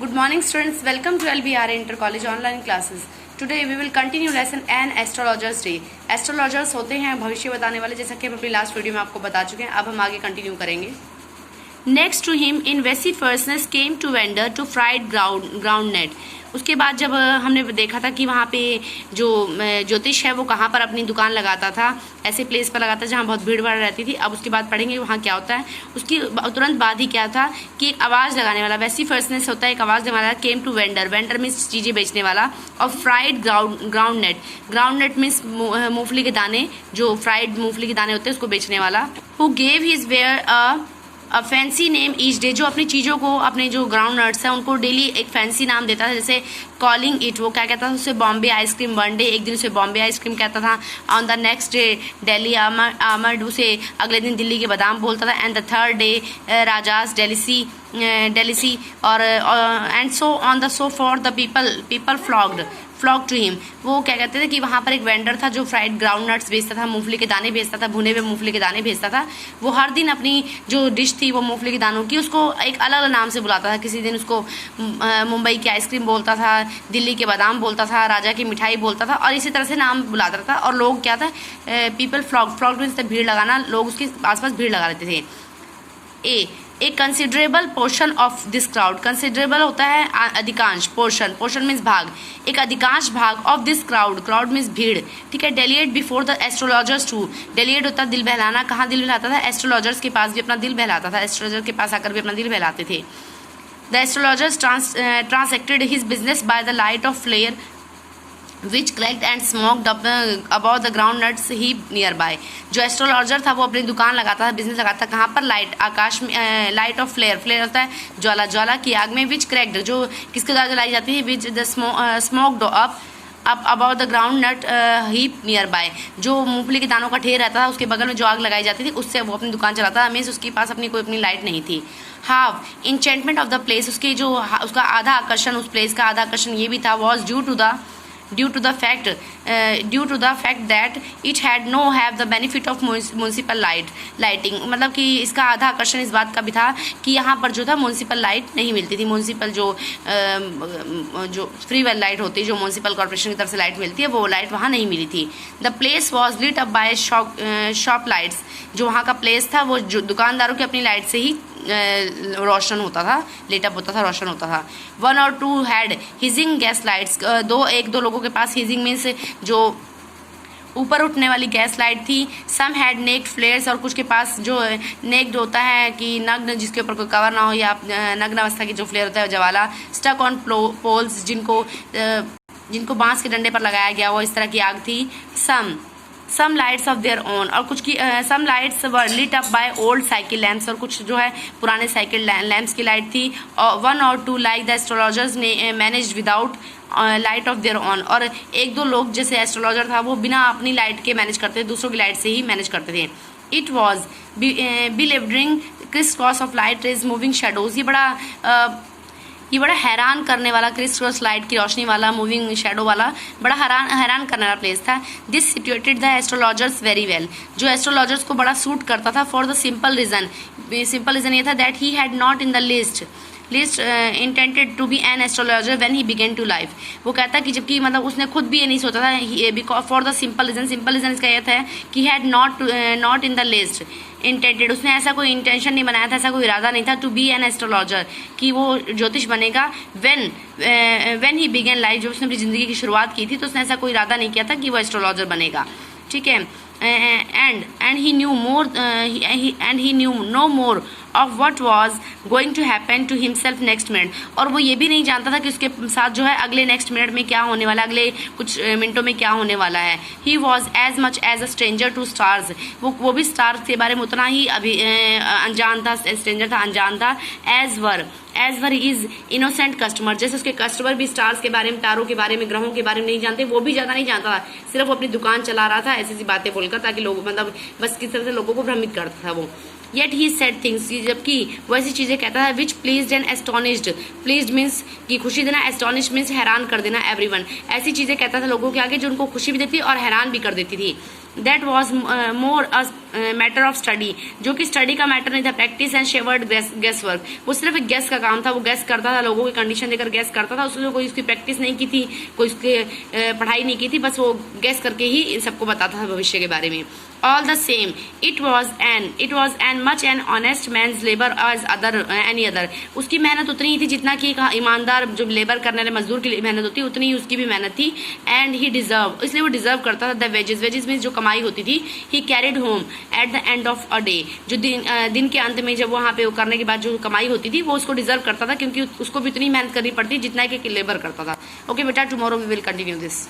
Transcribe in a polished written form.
Good morning students, welcome to LBR Inter College online classes. Today we will continue lesson An Astrologer's Day. Astrologers होते हैं भविष्य बताने वाले, जैसा कि हम अपनी लास्ट वीडियो में आपको बता चुके हैं. अब हम आगे कंटिन्यू करेंगे. Next to him in Vociferousness came to vendor to fried ground net. उसके बाद जब हमने देखा था कि वहाँ पे जो ज्योतिष है वो कहाँ पर अपनी दुकान लगाता था, ऐसे प्लेस पर लगाता जहाँ बहुत भीड़ भाड़ रहती थी. अब उसके बाद पढ़ेंगे वहाँ क्या होता है. उसकी तुरंत बाद ही क्या था कि एक आवाज़ लगाने वाला, वेसिफरसनेस होता है एक आवाज़ लगाने वाला. Came to vendor, vendor means चीज़ें बेचने वाला, और फ्राइड ग्राउंड नेट मीन्स मूंगफली के दाने, जो फ्राइड मूंगफली के दाने होते हैं उसको बेचने वाला. Who gave his ware a fancy name each day, जो अपनी चीज़ों को, अपने जो ग्राउंड नट्स हैं उनको डेली एक फैंसी नाम देता था. जैसे कॉलिंग इट, वो क्या कहता था उसे बॉम्बे आइसक्रीम. वन डे, एक दिन उसे बॉम्बे आइसक्रीम कहता था. On the next day Delhi आमर्ड, उसे अगले दिन दिल्ली के बादाम बोलता था. And the third day Raja's delicacy और and so on the so for the people flock to him. वो क्या कहते थे कि वहाँ पर एक वेंडर था जो फ्राइड ग्राउंड नट्स बेचता था, मूंगफली के दाने बेचता था, भुने हुए मूंगफली के दाने बेचता था. वो हर दिन अपनी जो डिश थी वो मूंगफली के दानों की, उसको एक अलग अलग नाम से बुलाता था. किसी दिन उसको मुंबई की आइसक्रीम बोलता था, दिल्ली के बादाम बोलता था, राजा की मिठाई बोलता था, और इसी तरह से नाम बुलाता था. और लोग क्या था, पीपल फ्लॉक मीन्स भीड़ लगाना, लोग उसके आसपास भीड़ लगा लेते थे. A considerable portion of this crowd, considerable होता है अधिकांश, पोर्शन मीन्स भाग, एक अधिकांश भाग ऑफ दिस क्राउड मीन्स भीड़. ठीक है. डेलिएट बिफोर द एस्ट्रोलॉजर्स टू, डेलिएट होता है दिल बहलाना. कहाँ दिल बहलाता था? एस्ट्रोलॉजर्स के पास भी अपना दिल बहलाता था, एस्ट्रोलॉजर के पास आकर भी अपना दिल बहलाते थे. The astrologers transacted his business by the light of flare which cracked and smoked about the ground nuts he near by. जो एस्ट्रोलॉजर था वो अपनी दुकान लगाता था, बिजनेस लगाता था. कहाँ पर? लाइट, आकाश में. लाइट ऑफ फ्लेयर होता है ज्वाला की आग में. विच क्रैक्ड, जो किसके द्वारा जलाई जाती है. Which the smoked up about the ground nut heap near bye, जो मूंगफली के दानों का ढेर रहता था उसके बगल में जो आग लगाई जाती थी उससे वो अपनी दुकान चलाता था. मीन्स उसके पास अपनी लाइट नहीं थी. Half enchantment of the place, उसका आधा आकर्षण, उस प्लेस का आधा आकर्षण ये भी था. Was due to the fact that it had have the benefit of municipal lighting. मतलब कि इसका आधा आकर्षण इस बात का भी था कि यहाँ पर जो था म्यूनसिपल लाइट नहीं मिलती थी. म्यूनसिपल जो फ्री वेल लाइट होती है, जो म्यूनसिपल कॉर्पोरेशन की तरफ से लाइट मिलती है, वो लाइट वहाँ नहीं मिली थी. The place was lit up by shop lights, जो वहाँ का प्लेस था वो जो दुकानदारों की अपनी लाइट से ही रोशन होता था, लेटअप होता था, रोशन होता था. 1 or 2 had hissing gas lights, एक दो लोगों के पास हिजिंग मीन्स जो ऊपर उठने वाली गैस लाइट थी. सम हैड नेक्ड फ्लेयर्स, और कुछ के पास जो नेक्ड होता है कि नग्न, जिसके ऊपर कोई कवर ना हो, या नग्न अवस्था की जो फ्लेयर होता है ज्वाला. स्टक ऑन पोल्स, जिनको बांस के डंडे पर लगाया गया, वो इस तरह की आग थी. some lights of their own, और कुछ की some lights were lit up by old cycle lamps, और कुछ जो है पुराने साइकिल लैम्प्स की लाइट थी. और 1 or 2 like the astrologers ने managed without light of their on, और एक दो लोग जैसे एस्ट्रोलॉजर था वो बिना अपनी लाइट के मैनेज करते थे, दूसरों की लाइट से ही मैनेज करते थे. It was bewildering criss cross of light rays moving shadows, ये बड़ा हैरान करने वाला, क्रिस क्रॉस लाइट की रोशनी वाला, मूविंग शेडो वाला, बड़ा हैरान करने वाला प्लेस था. This situated the astrologers very well, जो एस्ट्रोलॉजर्स को बड़ा सूट करता था. फॉर द सिंपल रीजन ये था that he had not in the list intended to be an astrologer when he began to life. वो कहता कि जबकि मतलब उसने खुद भी ये नहीं सोचा था. फॉर द सिंपल रीजन इसका यह था कि had not in the list intended, उसने ऐसा कोई इंटेंशन नहीं बनाया था, ऐसा कोई इरादा नहीं था टू बी एन एस्ट्रोलॉजर, कि वो ज्योतिष बनेगा. व्हेन ही बिगेन लाइफ, जब उसने अपनी ज़िंदगी की शुरुआत की थी तो उसने ऐसा कोई इरादा नहीं किया था कि वो एस्ट्रोलॉजर बनेगा. ठीक है. and he knew no more of what was going to happen to himself next minute, और वो ये भी नहीं जानता था कि उसके साथ जो है अगले नेक्स्ट मिनट में क्या होने वाला है, अगले कुछ मिनटों में क्या होने वाला है. he was as much as a stranger to stars, वो भी स्टार्स के बारे में उतना ही अनजान था, स्ट्रेंजर था, अनजान था. As were is innocent customer, जैसे उसके कस्टमर भी स्टार्स के बारे में, तारों के बारे में, ग्रहों के बारे में नहीं जानते, वो भी ज़्यादा नहीं जानता था. सिर्फ वो अपनी दुकान चला रहा था ऐसी बातें बोलकर, ताकि लोग मतलब बस किस तरह से लोगों को भ्रमित करता था वो. येट ही सेड थिंग्स, जबकि वो ऐसी चीज़ें कहता था which pleased and astonished. Pleased means कि खुशी देना, एस्टोनिश मीन्स हैरान कर देना एवरीवन. ऐसी चीज़ें कहता था लोगों के आगे जो उनको खुशी भी देती और हैरान भी कर देती थी. That was more a matter of study, जो कि स्टडी का मैटर नहीं था, प्रैक्टिस एंड शेवर्ड गेस वर्क, वो सिर्फ एक गेस का काम था, वो गेस करता था, लोगों की कंडीशन देकर गेस करता था, उसने कोई उसकी प्रैक्टिस नहीं की थी, कोई उसकी पढ़ाई नहीं की थी, बस वो गेस करके ही सबको बताता था भविष्य के बारे में। All the same, it was an much an honest man's labor as any other. उसकी मेहनत उतनी ही थी जितना कि एक ईमानदार जो लेबर करने वाले मजदूर की मेहनत होती है उतनी ही उसकी भी मेहनत थी। एंड ही डिजर्व, इसलिए वो डिजर्व करता था द वेजेस में जो कमाई होती थी। ही carried home at the end of a day, जो दिन के अंत में जब वहाँ पे वो करने के बाद जो कमाई होती थी वो उसको डिजर्व करता था, क्योंकि उसको भी उतनी मेहनत करनी पड़ती जितना कि लेबर करता था। ओके बेटा, tomorrow we will continue this.